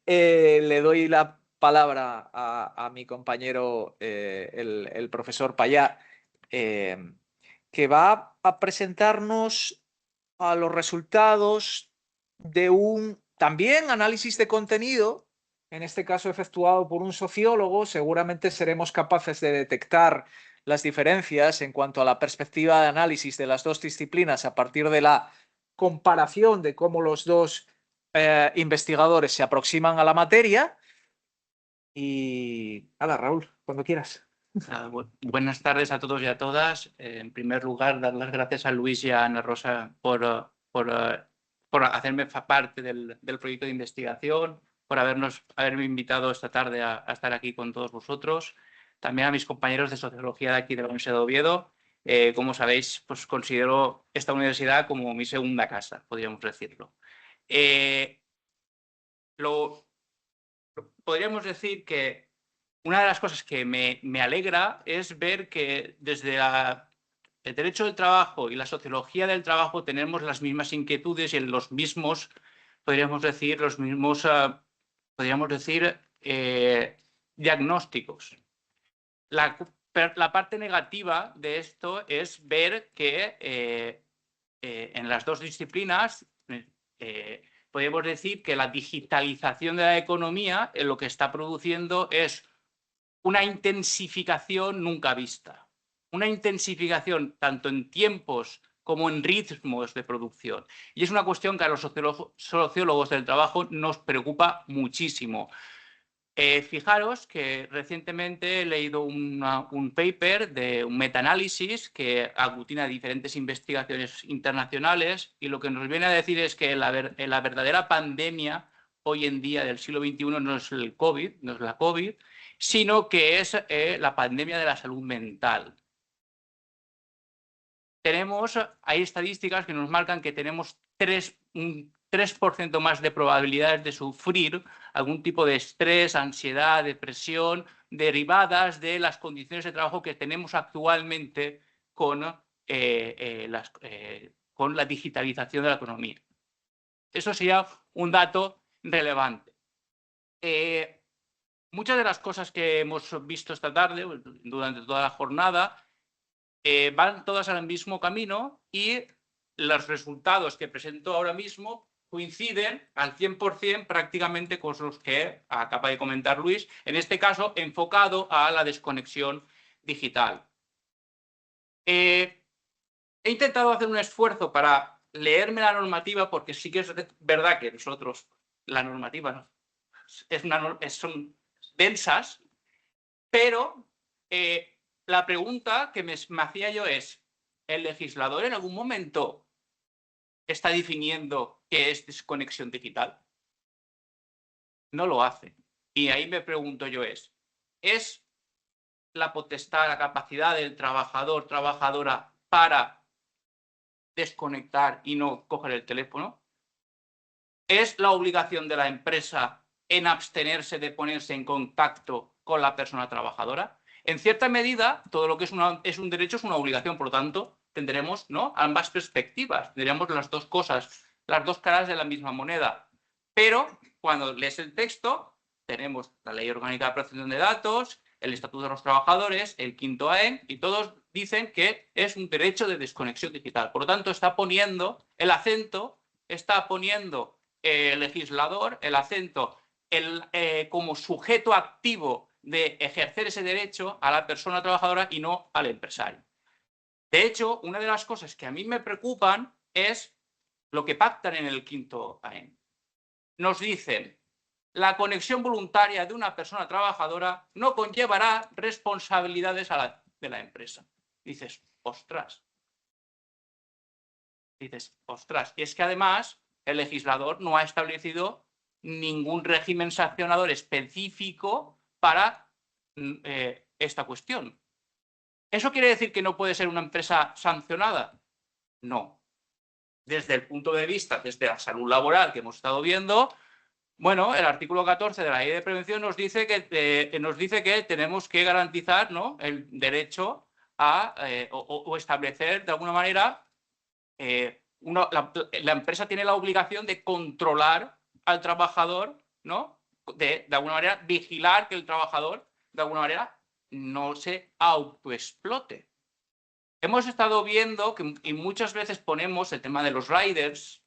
le doy la palabra a mi compañero, el profesor Payá, que va a presentarnos a los resultados de un también análisis de contenido, en este caso efectuado por un sociólogo. Seguramente seremos capaces de detectar las diferencias en cuanto a la perspectiva de análisis de las dos disciplinas a partir de la comparación de cómo los dos investigadores se aproximan a la materia. Y nada, Raúl, cuando quieras. Buenas tardes a todos y a todas. En primer lugar, dar las gracias a Luis y a Ana Rosa por hacerme parte del proyecto de investigación, por haberme invitado esta tarde a estar aquí con todos vosotros. También a mis compañeros de Sociología de aquí de la Universidad de Oviedo. Como sabéis, pues considero esta universidad como mi segunda casa, podríamos decirlo. Podríamos decir que una de las cosas que me alegra es ver que desde el derecho del trabajo y la sociología del trabajo tenemos las mismas inquietudes y los mismos, podríamos decir, diagnósticos. La parte negativa de esto es ver que en las dos disciplinas podemos decir que la digitalización de la economía lo que está produciendo es una intensificación nunca vista. Una intensificación tanto en tiempos como en ritmos de producción. Y es una cuestión que a los sociólogos del trabajo nos preocupa muchísimo. Fijaros que recientemente he leído un paper de un metaanálisis que aglutina diferentes investigaciones internacionales y lo que nos viene a decir es que la verdadera pandemia hoy en día del siglo XXI no es el COVID, no es la COVID, sino que es la pandemia de la salud mental. Hay estadísticas que nos marcan que tenemos un 3% más de probabilidades de sufrir algún tipo de estrés, ansiedad, depresión, derivadas de las condiciones de trabajo que tenemos actualmente con la digitalización de la economía. Eso sería un dato relevante. Muchas de las cosas que hemos visto esta tarde, durante toda la jornada, van todas al mismo camino y los resultados que presento ahora mismo coinciden al 100% prácticamente con los que acaba de comentar Luis, en este caso enfocado a la desconexión digital. He intentado hacer un esfuerzo para leerme la normativa porque sí que es verdad que nosotros, la normativa son densas, pero la pregunta que me hacía yo es, ¿el legislador en algún momento está definiendo qué es desconexión digital? No lo hace. Y ahí me pregunto yo ¿es la potestad, la capacidad del trabajador, trabajadora para desconectar y no coger el teléfono? ¿Es la obligación de la empresa en abstenerse de ponerse en contacto con la persona trabajadora? En cierta medida, todo lo que es un derecho es una obligación, por lo tanto, tendremos, ¿no?, ambas perspectivas, tendremos las dos cosas, las dos caras de la misma moneda. Pero cuando lees el texto, tenemos la Ley Orgánica de Protección de Datos, el Estatuto de los Trabajadores, el quinto AEM, y todos dicen que es un derecho de desconexión digital. Por lo tanto, está poniendo el acento, está poniendo el legislador el acento como sujeto activo de ejercer ese derecho a la persona trabajadora y no al empresario. De hecho, una de las cosas que a mí me preocupan es lo que pactan en el quinto AEM. Nos dicen, la conexión voluntaria de una persona trabajadora no conllevará responsabilidades de la empresa. Dices, ostras. Y es que además el legislador no ha establecido ningún régimen sancionador específico para esta cuestión. ¿Eso quiere decir que no puede ser una empresa sancionada? No. Desde el punto de vista, desde la salud laboral que hemos estado viendo, bueno, el artículo 14 de la Ley de Prevención nos dice que tenemos que garantizar, ¿no?, el derecho a o establecer de alguna manera la empresa tiene la obligación de controlar al trabajador, ¿no?, de alguna manera, vigilar que el trabajador, de alguna manera, no se autoexplote. Hemos estado viendo que y muchas veces ponemos el tema de los riders,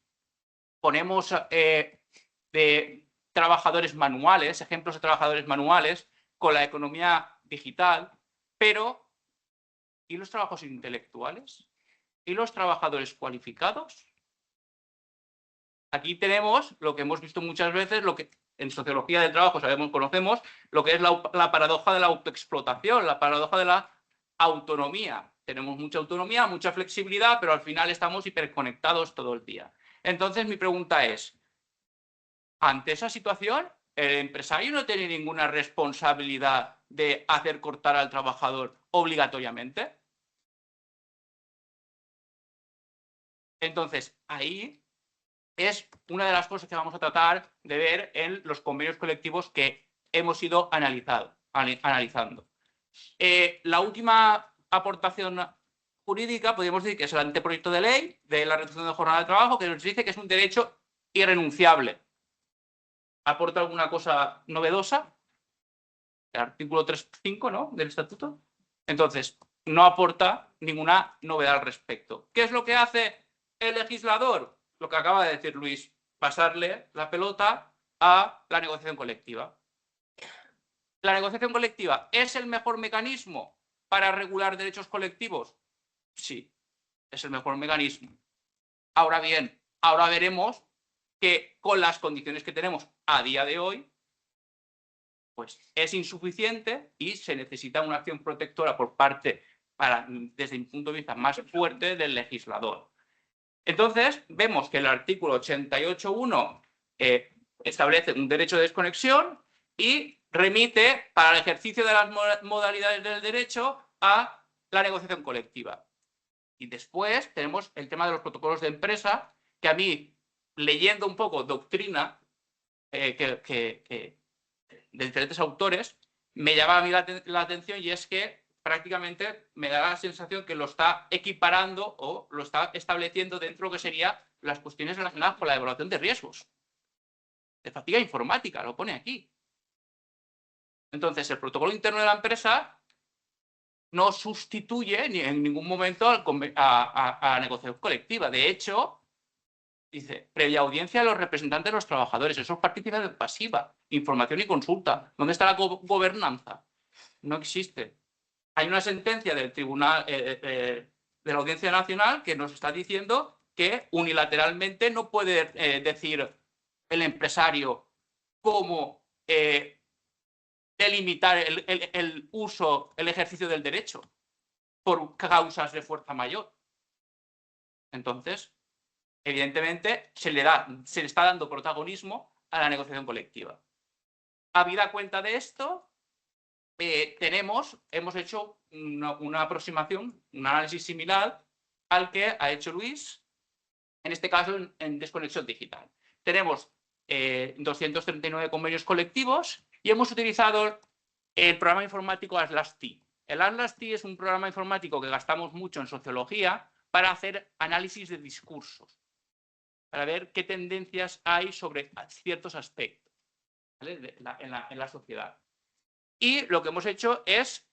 ponemos de trabajadores manuales, ejemplos de trabajadores manuales con la economía digital, pero ¿y los trabajos intelectuales? ¿Y los trabajadores cualificados? Aquí tenemos lo que hemos visto muchas veces, lo que en sociología del trabajo conocemos, lo que es la paradoja de la autoexplotación, la paradoja de la autonomía. Tenemos mucha autonomía, mucha flexibilidad, pero al final estamos hiperconectados todo el día. Entonces, mi pregunta es, ante esa situación, ¿el empresario no tiene ninguna responsabilidad de hacer cortar al trabajador obligatoriamente? Entonces, ahí es una de las cosas que vamos a tratar de ver en los convenios colectivos que hemos ido analizando. La última aportación jurídica, podríamos decir que es el anteproyecto de ley de la reducción de jornada de trabajo, que nos dice que es un derecho irrenunciable. ¿Aporta alguna cosa novedosa? El artículo 3.5, ¿no?, del estatuto. Entonces, no aporta ninguna novedad al respecto. ¿Qué es lo que hace el legislador? Lo que acaba de decir Luis, pasarle la pelota a la negociación colectiva. ¿La negociación colectiva es el mejor mecanismo para regular derechos colectivos? Sí, es el mejor mecanismo. Ahora bien, ahora veremos que con las condiciones que tenemos a día de hoy, pues es insuficiente y se necesita una acción protectora por parte, desde mi punto de vista, más fuerte del legislador. Entonces, vemos que el artículo 88.1 establece un derecho de desconexión y remite para el ejercicio de las modalidades del derecho a la negociación colectiva. Y después tenemos el tema de los protocolos de empresa, que a mí, leyendo un poco doctrina de diferentes autores, me llama a mí la atención, y es que prácticamente me da la sensación que lo está equiparando o lo está estableciendo dentro de lo que serían las cuestiones relacionadas con la evaluación de riesgos. De fatiga informática, lo pone aquí. Entonces, el protocolo interno de la empresa no sustituye ni en ningún momento a la negociación colectiva. De hecho, dice, previa audiencia de los representantes de los trabajadores. Eso es participación pasiva, información y consulta. ¿Dónde está la gobernanza? No existe. Hay una sentencia del Tribunal de la Audiencia Nacional que nos está diciendo que unilateralmente no puede decir el empresario cómo delimitar el uso, el ejercicio del derecho por causas de fuerza mayor. Entonces, evidentemente, se le está dando protagonismo a la negociación colectiva. Habida cuenta de esto, hemos hecho una aproximación, un análisis similar al que ha hecho Luis, en este caso en desconexión digital. Tenemos 239 convenios colectivos y hemos utilizado el programa informático Atlas-T. El Atlas-T es un programa informático que gastamos mucho en sociología para hacer análisis de discursos, para ver qué tendencias hay sobre ciertos aspectos, ¿vale?, en la sociedad. Y lo que hemos hecho es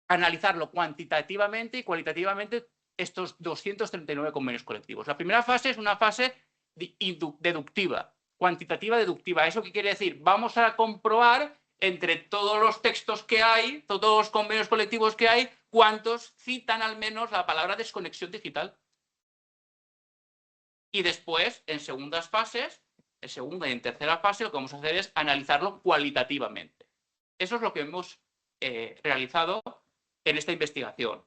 analizarlo cuantitativamente y cualitativamente estos 239 convenios colectivos. La primera fase es una fase deductiva, cuantitativa deductiva. ¿Eso qué quiere decir? Vamos a comprobar entre todos los textos que hay, todos los convenios colectivos que hay, cuántos citan al menos la palabra desconexión digital. Y después, en segundas fases, en segunda y en tercera fase, lo que vamos a hacer es analizarlo cualitativamente. Eso es lo que hemos realizado en esta investigación.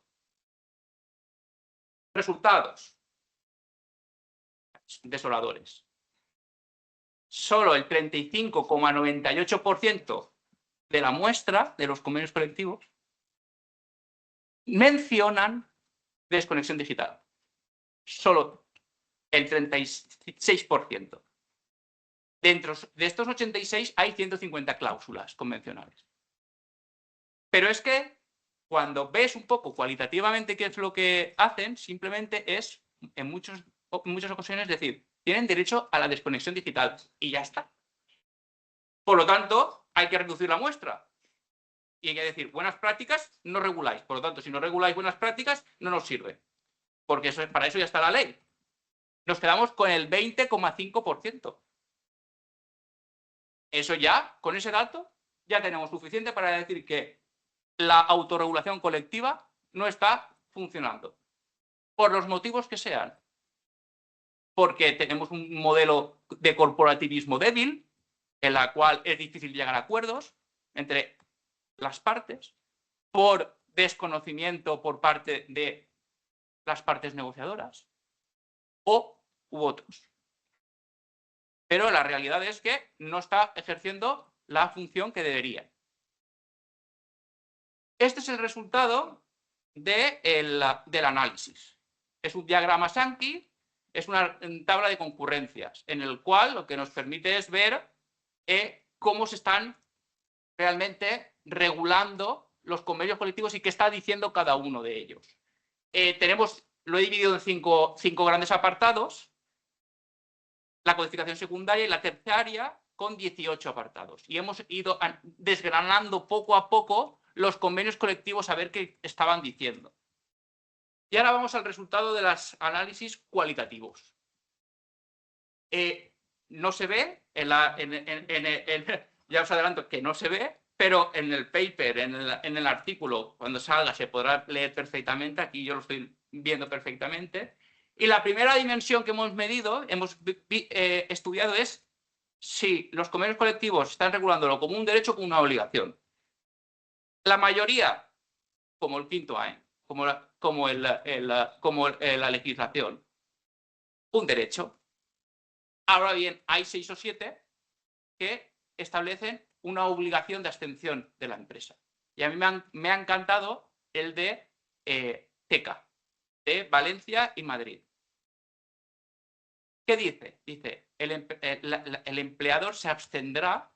Resultados desoladores. Solo el 35,98% de la muestra de los convenios colectivos mencionan desconexión digital. Solo el 36%. Dentro de estos 86 hay 150 cláusulas convencionales. Pero es que cuando ves un poco cualitativamente qué es lo que hacen, simplemente es, en muchas ocasiones, decir, tienen derecho a la desconexión digital y ya está. Por lo tanto, hay que reducir la muestra. Y hay que decir, buenas prácticas no reguláis. Por lo tanto, si no reguláis buenas prácticas, no nos sirve. Porque para eso ya está la ley. Nos quedamos con el 20,5%. Eso ya, con ese dato, ya tenemos suficiente para decir que la autorregulación colectiva no está funcionando. Por los motivos que sean. Porque tenemos un modelo de corporativismo débil, en la cual es difícil llegar a acuerdos entre las partes, por desconocimiento por parte de las partes negociadoras, u otros. Pero la realidad es que no está ejerciendo la función que debería. Este es el resultado del análisis. Es un diagrama Sankey, es una tabla de concurrencias, en el cual lo que nos permite es ver cómo se están realmente regulando los convenios colectivos y qué está diciendo cada uno de ellos. Lo he dividido en cinco grandes apartados: la codificación secundaria y la terciaria, con 18 apartados. Y hemos ido desgranando poco a poco los convenios colectivos a ver qué estaban diciendo. Y ahora vamos al resultado de los análisis cualitativos. No se ve, ya os adelanto que no se ve, pero en el paper, en el artículo, cuando salga, se podrá leer perfectamente. Aquí yo lo estoy viendo perfectamente. Y la primera dimensión que hemos medido, estudiado, es si los convenios colectivos están regulándolo como un derecho o como una obligación. La mayoría, como el quinto AEN, como la legislación, un derecho. Ahora bien, hay 6 o 7 que establecen una obligación de abstención de la empresa. Y a mí me ha encantado el de TECA, de Valencia y Madrid. ¿Qué dice? Dice, el empleador se abstendrá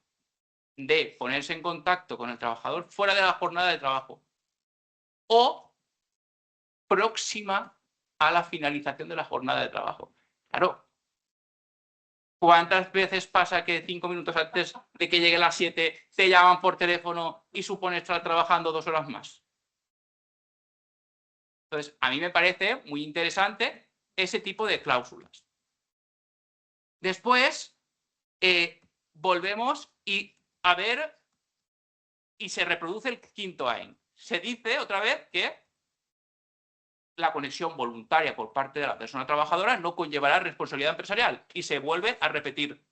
de ponerse en contacto con el trabajador fuera de la jornada de trabajo o próxima a la finalización de la jornada de trabajo. Claro, ¿cuántas veces pasa que 5 minutos antes de que llegue las 7 te llaman por teléfono y supones estar trabajando 2 horas más? Entonces, a mí me parece muy interesante ese tipo de cláusulas. Después, volvemos a ver y se reproduce el quinto AEN. Se dice otra vez que la conexión voluntaria por parte de la persona trabajadora no conllevará responsabilidad empresarial y se vuelve a repetir,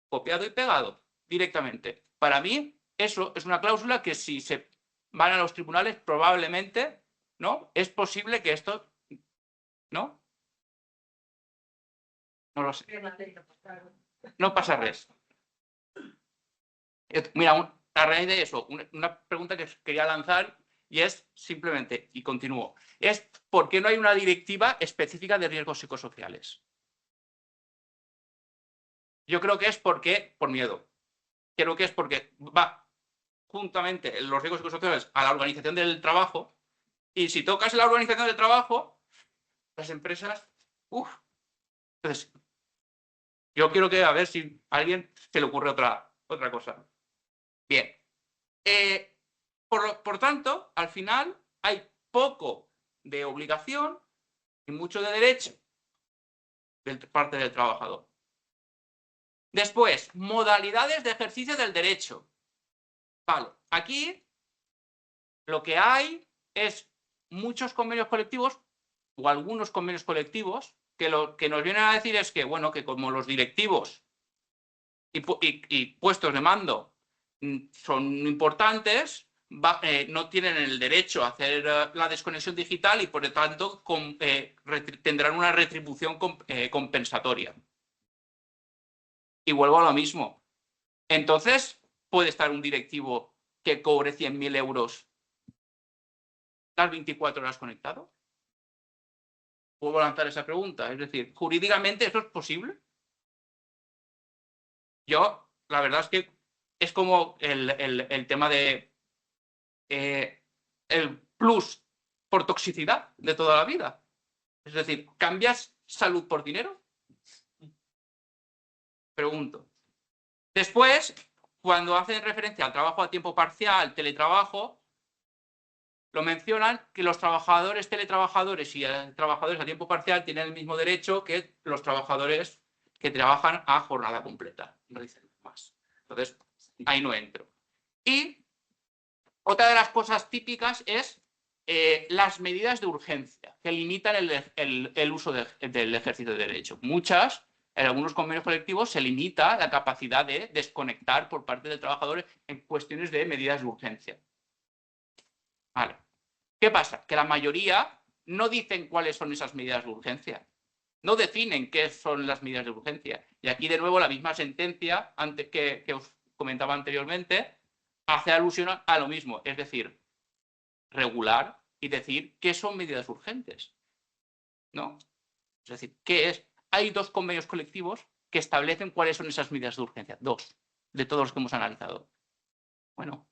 copiado y pegado directamente. Para mí, eso es una cláusula que si se van a los tribunales, probablemente, ¿no? Es posible que esto, ¿no? No lo sé. No pasa res. Mira, a raíz de eso, una pregunta que quería lanzar, y es simplemente, y continúo, es ¿por qué no hay una directiva específica de riesgos psicosociales? Yo creo que es por miedo. Creo que es porque va juntamente los riesgos psicosociales a la organización del trabajo, y si tocas la organización del trabajo, las empresas, Entonces, yo quiero que a ver si a alguien se le ocurre otra cosa. Bien. Por tanto, al final hay poco de obligación y mucho de derecho de parte del trabajador. Después, modalidades de ejercicio del derecho. Vale, aquí lo que hay es muchos convenios colectivos o algunos convenios colectivos que lo que nos vienen a decir es que, bueno, que como los directivos y puestos de mando son importantes, no tienen el derecho a hacer la desconexión digital y por lo tanto tendrán una retribución compensatoria. Y vuelvo a lo mismo. Entonces, ¿puede estar un directivo que cobre 100.000 euros las 24 horas conectado? Vuelvo a lanzar esa pregunta. Es decir, ¿jurídicamente eso es posible? Yo, la verdad es que es como el tema de el plus por toxicidad de toda la vida. Es decir, ¿cambias salud por dinero? Pregunto. Después, cuando hacen referencia al trabajo a tiempo parcial, teletrabajo, lo mencionan que los trabajadores teletrabajadores y trabajadores a tiempo parcial tienen el mismo derecho que los trabajadores que trabajan a jornada completa. No dicen más. Entonces, ahí no entro. Y otra de las cosas típicas es las medidas de urgencia que limitan el uso del ejercicio de derecho. Muchas, en algunos convenios colectivos, se limita la capacidad de desconectar por parte del trabajador en cuestiones de medidas de urgencia. Vale. ¿Qué pasa? Que la mayoría no dicen cuáles son esas medidas de urgencia. No definen qué son las medidas de urgencia. Y aquí, de nuevo, la misma sentencia antes que os comentaba anteriormente hace alusión a lo mismo. Es decir, regular y decir qué son medidas urgentes. ¿No? Es decir, ¿qué es? Hay 2 convenios colectivos que establecen cuáles son esas medidas de urgencia. 2 de todos los que hemos analizado. Bueno,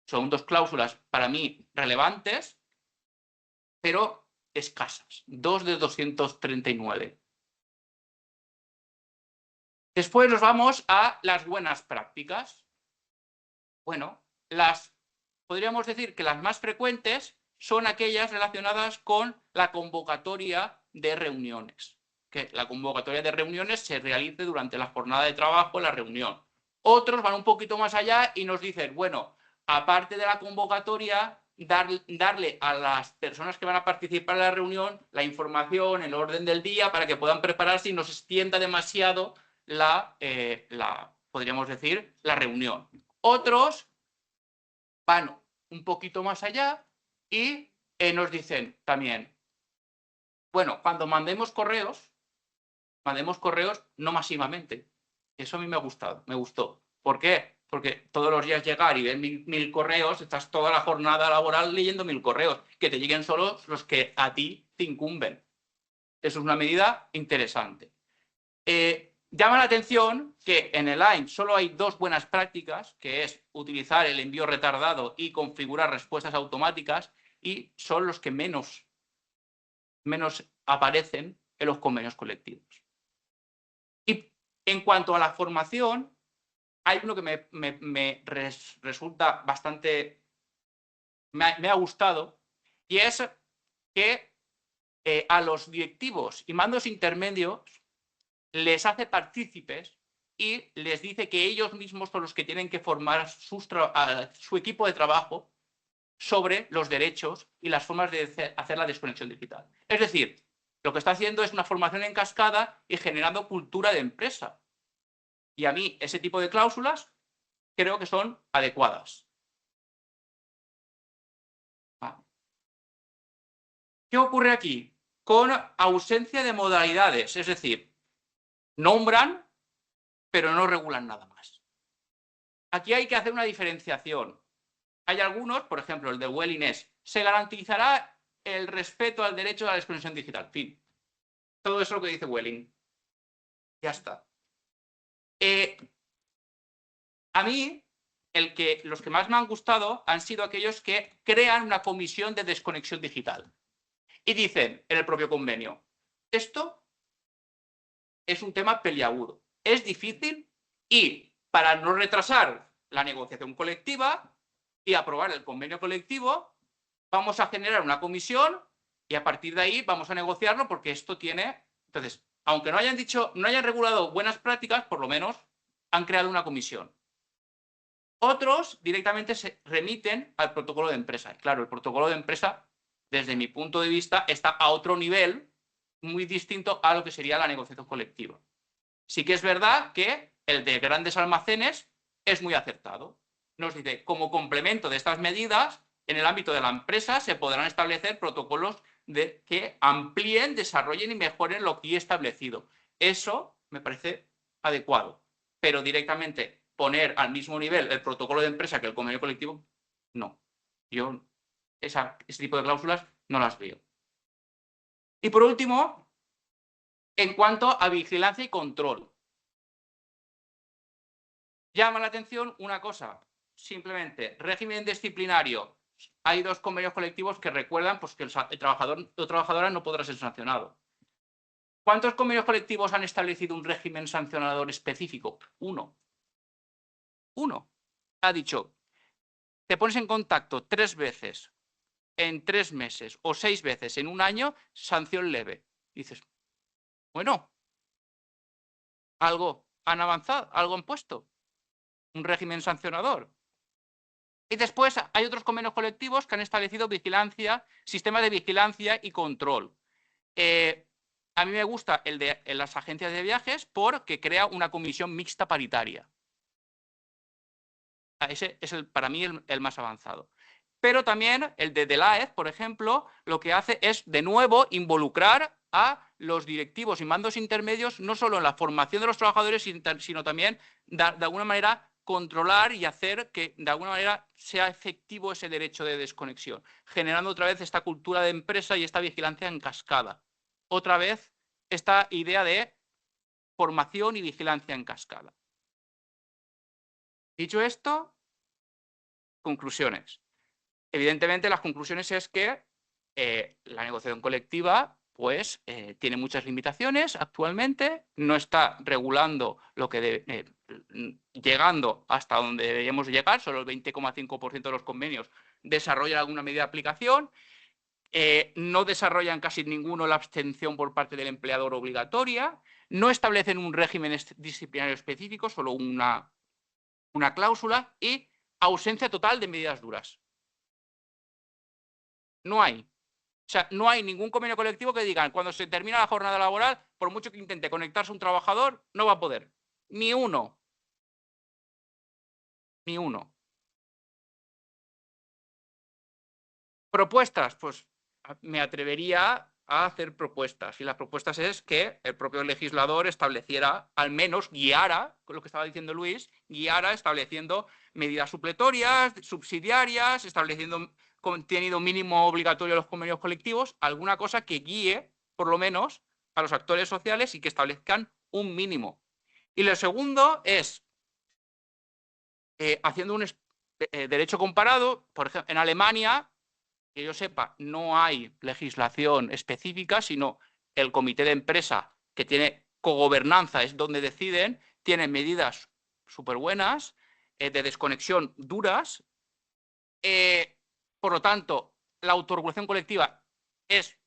son 2 cláusulas para mí relevantes, pero escasas. 2 de 239. Después nos vamos a las buenas prácticas. Bueno, podríamos decir que las más frecuentes son aquellas relacionadas con la convocatoria de reuniones. Que la convocatoria de reuniones se realice durante la jornada de trabajo, la reunión. Otros van un poquito más allá y nos dicen, bueno, aparte de la convocatoria, darle a las personas que van a participar en la reunión la información, el orden del día, para que puedan prepararse y no se extienda demasiado podríamos decir, la reunión. Otros van un poquito más allá y nos dicen también, bueno, cuando mandemos correos no masivamente. Eso a mí me gustó. ¿Por qué? Porque todos los días llegar y ver 1000 correos, estás toda la jornada laboral leyendo 1000 correos, que te lleguen solo los que a ti te incumben. Eso es una medida interesante. Llama la atención que en el AIM solo hay 2 buenas prácticas, que es utilizar el envío retardado y configurar respuestas automáticas, y son los que menos aparecen en los convenios colectivos. Y en cuanto a la formación, hay uno que me resulta bastante... Me ha gustado, y es que a los directivos y mandos intermedios les hace partícipes y les dice que ellos mismos son los que tienen que formar a su equipo de trabajo sobre los derechos y las formas de hacer la desconexión digital. Es decir, lo que está haciendo es una formación en cascada y generando cultura de empresa. Y a mí ese tipo de cláusulas creo que son adecuadas. ¿Qué ocurre aquí? Con ausencia de modalidades, es decir, nombran, pero no regulan nada más. Aquí hay que hacer una diferenciación. Hay algunos, por ejemplo, el de Welling es, se garantizará el respeto al derecho a la desconexión digital. Fin. Todo eso es lo que dice Welling. Ya está. A mí, los que más me han gustado han sido aquellos que crean una comisión de desconexión digital. Y dicen en el propio convenio, esto es un tema peliagudo, es difícil y para no retrasar la negociación colectiva y aprobar el convenio colectivo, vamos a generar una comisión y a partir de ahí vamos a negociarlo porque esto tiene... Entonces, aunque no hayan regulado buenas prácticas, por lo menos han creado una comisión. Otros directamente se remiten al protocolo de empresa. Claro, el protocolo de empresa, desde mi punto de vista, está a otro nivel muy distinto a lo que sería la negociación colectiva. Sí que es verdad que el de grandes almacenes es muy acertado. Nos dice, como complemento de estas medidas, en el ámbito de la empresa se podrán establecer protocolos que amplíen, desarrollen y mejoren lo que ya establecido. Eso me parece adecuado, pero directamente poner al mismo nivel el protocolo de empresa que el convenio colectivo, no. Yo ese tipo de cláusulas no las veo. Y por último, en cuanto a vigilancia y control. Llama la atención una cosa, simplemente, régimen disciplinario. Hay 2 convenios colectivos que recuerdan pues, que el trabajador o trabajadora no podrá ser sancionado. ¿Cuántos convenios colectivos han establecido un régimen sancionador específico? 1. ha dicho, te pones en contacto 3 veces en 3 meses o 6 veces en un año, sanción leve. Dices, bueno, algo han avanzado, algo han puesto, un régimen sancionador. Y después hay otros convenios colectivos que han establecido vigilancia, sistemas de vigilancia y control. A mí me gusta el de las agencias de viajes porque crea una comisión mixta paritaria. Ese es para mí el más avanzado. Pero también el de DELAEZ, por ejemplo, lo que hace es de nuevo involucrar a los directivos y mandos intermedios no solo en la formación de los trabajadores, sino también de alguna manera controlar y hacer que de alguna manera sea efectivo ese derecho de desconexión, generando otra vez esta cultura de empresa y esta vigilancia en cascada. Otra vez esta idea de formación y vigilancia en cascada. Dicho esto, conclusiones. Evidentemente, las conclusiones es que la negociación colectiva pues, tiene muchas limitaciones actualmente, no está regulando lo que llegando hasta donde deberíamos llegar, solo el 20,5% de los convenios desarrollan alguna medida de aplicación, no desarrollan casi ninguno la abstención por parte del empleador obligatoria, no establecen un régimen disciplinario específico, solo una cláusula y ausencia total de medidas duras. No hay. O sea, no hay ningún convenio colectivo que digan, cuando se termina la jornada laboral, por mucho que intente conectarse un trabajador, no va a poder. Ni uno. Ni uno. Propuestas, pues me atrevería a hacer propuestas. Y las propuestas es que el propio legislador estableciera, al menos guiara, con lo que estaba diciendo Luis, guiara estableciendo medidas supletorias, subsidiarias, estableciendo contenido mínimo obligatorio de los convenios colectivos, alguna cosa que guíe, por lo menos, a los actores sociales y que establezcan un mínimo. Y lo segundo es, haciendo un derecho comparado, por ejemplo, en Alemania, que yo sepa, no hay legislación específica, sino el comité de empresa que tiene cogobernanza, es donde deciden, tiene medidas súper buenas de desconexión duras. Por lo tanto, la autorregulación colectiva es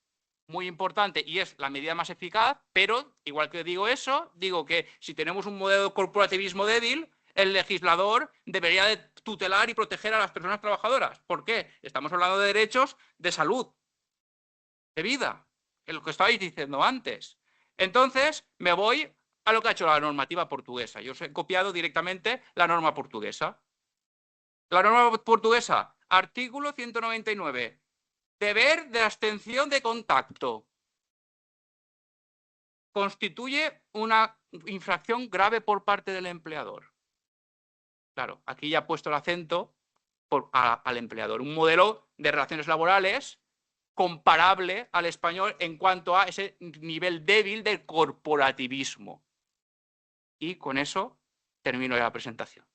muy importante y es la medida más eficaz, pero igual que digo eso, digo que si tenemos un modelo de corporativismo débil, el legislador debería de tutelar y proteger a las personas trabajadoras. ¿Por qué? Estamos hablando de derechos de salud, de vida, que es lo que estabais diciendo antes. Entonces, me voy a lo que ha hecho la normativa portuguesa. Yo os he copiado directamente la norma portuguesa. La norma portuguesa, artículo 199. Deber de abstención de contacto. Constituye una infracción grave por parte del empleador. Claro, aquí ya he puesto el acento al empleador. Un modelo de relaciones laborales comparable al español en cuanto a ese nivel débil del corporativismo. Y con eso termino la presentación.